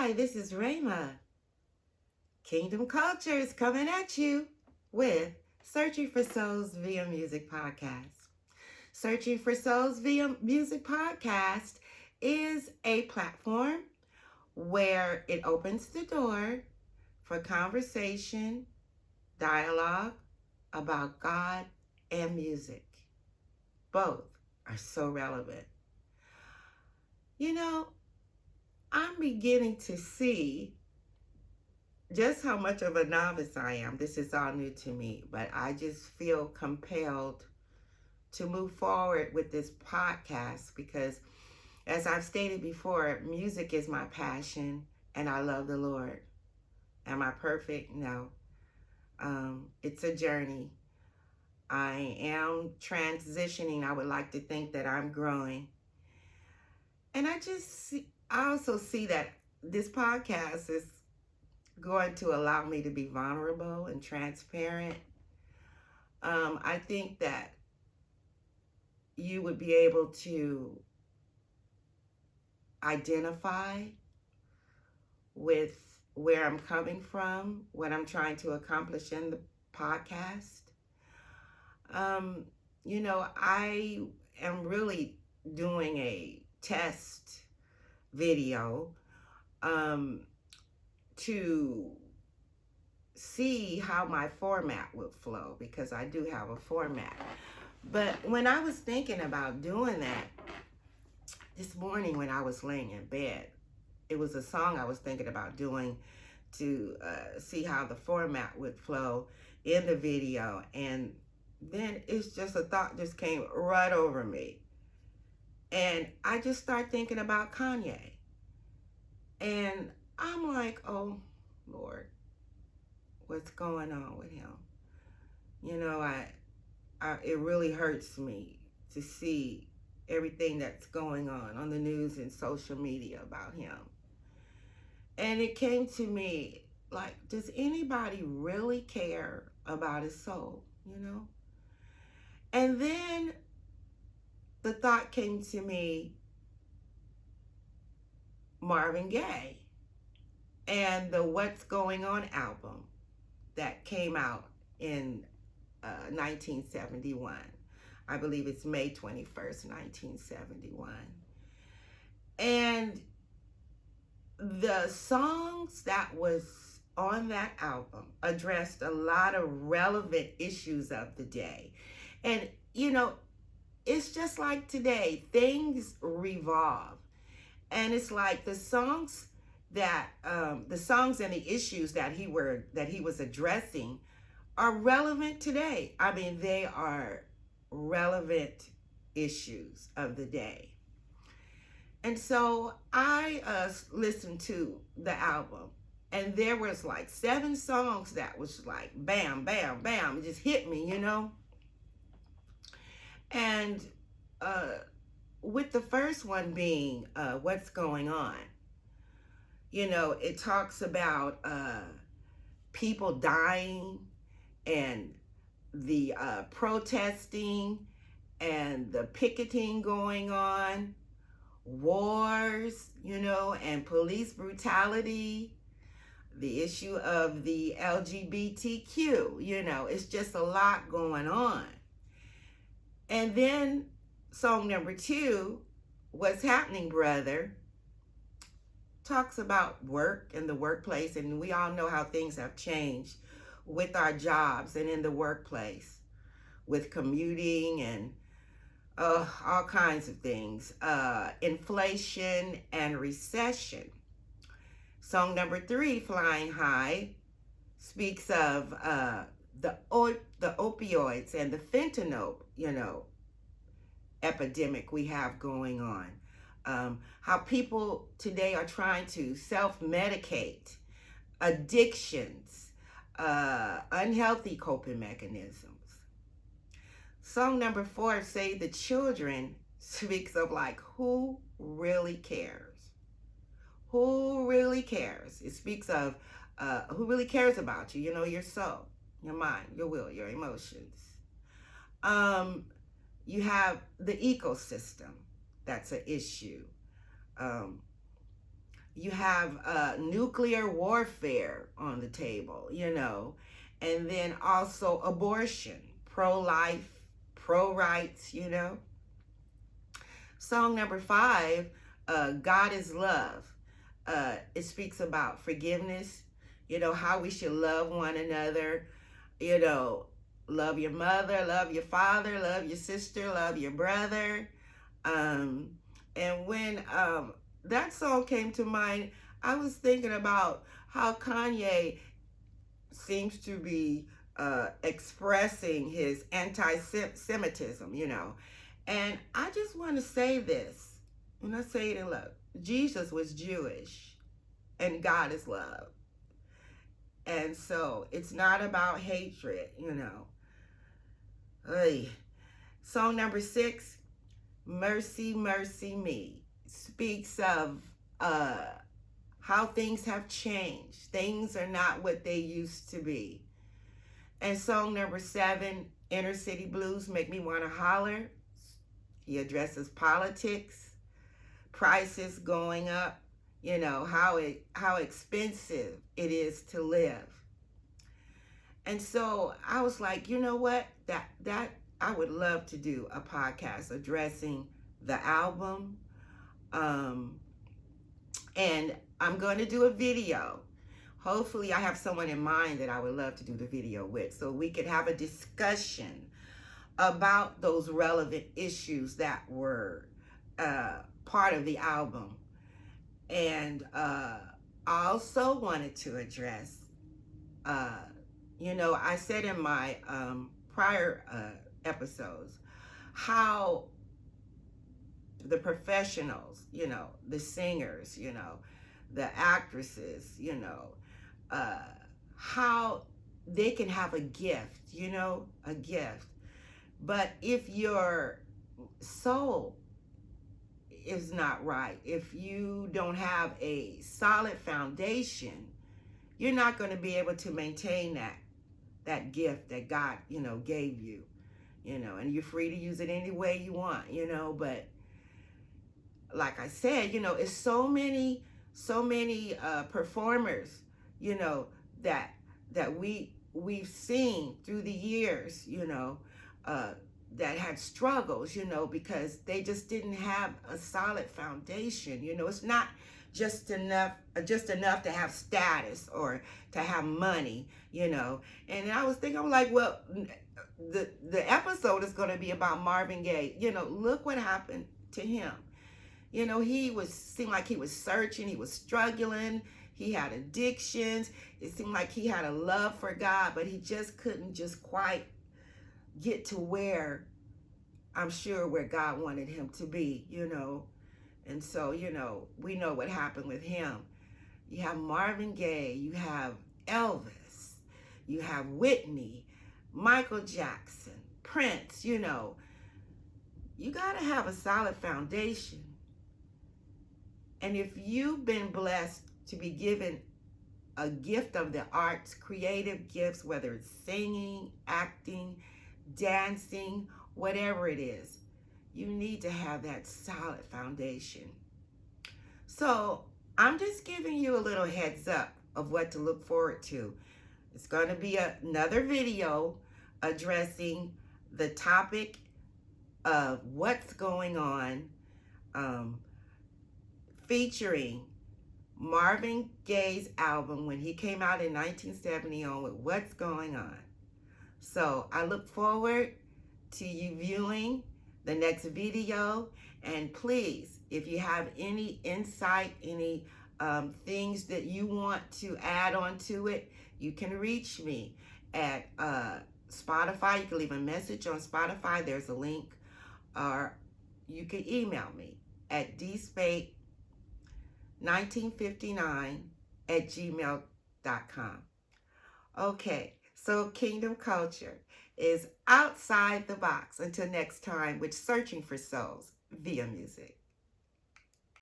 Hi, this is Rayma. Kingdom Culture is coming at you with Searching for Souls via Music Podcast. Searching for Souls via Music Podcast is a platform where it opens the door for conversation, dialogue about God and music. Both are so relevant. You know, I'm beginning to see just how much of a novice I am. This is all new to me, but I just feel compelled to move forward with this podcast because, as I've stated before, music is my passion and I love the Lord. Am I perfect? No. It's a journey. I am transitioning. I would like to think that I'm growing. And I also see that this podcast is going to allow me to be vulnerable and transparent. I think that you would be able to identify with where I'm coming from, what I'm trying to accomplish in the podcast. I am really doing a test video to see how my format would flow because I do have a format. But when I was thinking about doing that this morning when I was laying in bed, it was a song I was thinking about doing to see how the format would flow in the video. And then it's just a thought just came right over me. And I just started thinking about Kanye. And I'm like, oh, Lord, what's going on with him? You know, it really hurts me to see everything that's going on the news and social media about him. And it came to me like, does anybody really care about his soul, you know? And then the thought came to me, Marvin Gaye and the What's Going On album that came out in 1971. I believe it's May 21st, 1971. And the songs that was on that album addressed a lot of relevant issues of the day. And, you know, it's just like today, things revolve. And it's like the songs and the issues that he was addressing are relevant today. I mean, they are relevant issues of the day. And so I listened to the album, and there was like 7 songs that was like bam, bam, bam, it just hit me, you know. And with the first one being What's Going On, you know, it talks about people dying and the protesting and the picketing going on, wars, you know, and police brutality, the issue of the LGBTQ, you know, it's just a lot going on. And then song number 2, What's Happening, Brother, talks about work and the workplace, and we all know how things have changed with our jobs and in the workplace, with commuting and all kinds of things, inflation and recession. Song number 3, Flying High, speaks of the opioids and the fentanyl, you know, epidemic we have going on. How people today are trying to self-medicate, addictions, unhealthy coping mechanisms. Song number 4, Save the Children, speaks of like, who really cares? Who really cares? It speaks of who really cares about you, you know, your soul, your mind, your will, your emotions. You have the ecosystem. That's an issue. You have nuclear warfare on the table, and then also abortion, pro-life, pro-rights, Song number 5, God is Love. It speaks about forgiveness, how we should love one another, you know, love your mother, love your father, love your sister, love your brother. Um, and when that song came to mind, I was thinking about how Kanye seems to be expressing his anti-Semitism, And I just want to say this, and I say it in love. Jesus was Jewish, and God is love. And so it's not about hatred. Ay. Song number 6, Mercy, Mercy Me, speaks of how things have changed. Things are not what they used to be. And song number 7, Inner City Blues, Make Me Wanna Holler. He addresses politics, prices going up, how expensive it is to live. And so I was like, you know what? That I would love to do a podcast addressing the album. And I'm going to do a video. Hopefully I have someone in mind that I would love to do the video with, so we could have a discussion about those relevant issues that were part of the album. And I also wanted to address, I said in my prior episodes, how the professionals, the singers, the actresses, how they can have a gift, a gift. But if your soul is not right, if you don't have a solid foundation, you're not going to be able to maintain that gift that God, gave you, and you're free to use it any way you want, but like I said, it's so many performers, that we've seen through the years, that had struggles, because they just didn't have a solid foundation. It's not just enough to have status or to have money, And I was thinking, I'm like, well, the episode is going to be about Marvin Gaye. Look what happened to him. Seemed like he was searching, he was struggling, he had addictions. It seemed like he had a love for God, but he just couldn't just quite get to where God wanted him to be, And so, we know what happened with him. You have Marvin Gaye, you have Elvis, you have Whitney, Michael Jackson, Prince, You got to have a solid foundation. And if you've been blessed to be given a gift of the arts, creative gifts, whether it's singing, acting, dancing, whatever it is, you need to have that solid foundation. So I'm just giving you a little heads up of what to look forward to. It's going to be another video addressing the topic of what's going on, featuring Marvin Gaye's album when he came out in 1970 on with What's Going On. So I look forward to you viewing the next video. And please, if you have any insight, any things that you want to add on to it, you can reach me at Spotify. You can leave a message on Spotify. There's a link. Or you can email me at dspate1959@gmail.com. Okay, so Kingdom Culture is outside the box. Until next time, with Searching for Souls via music.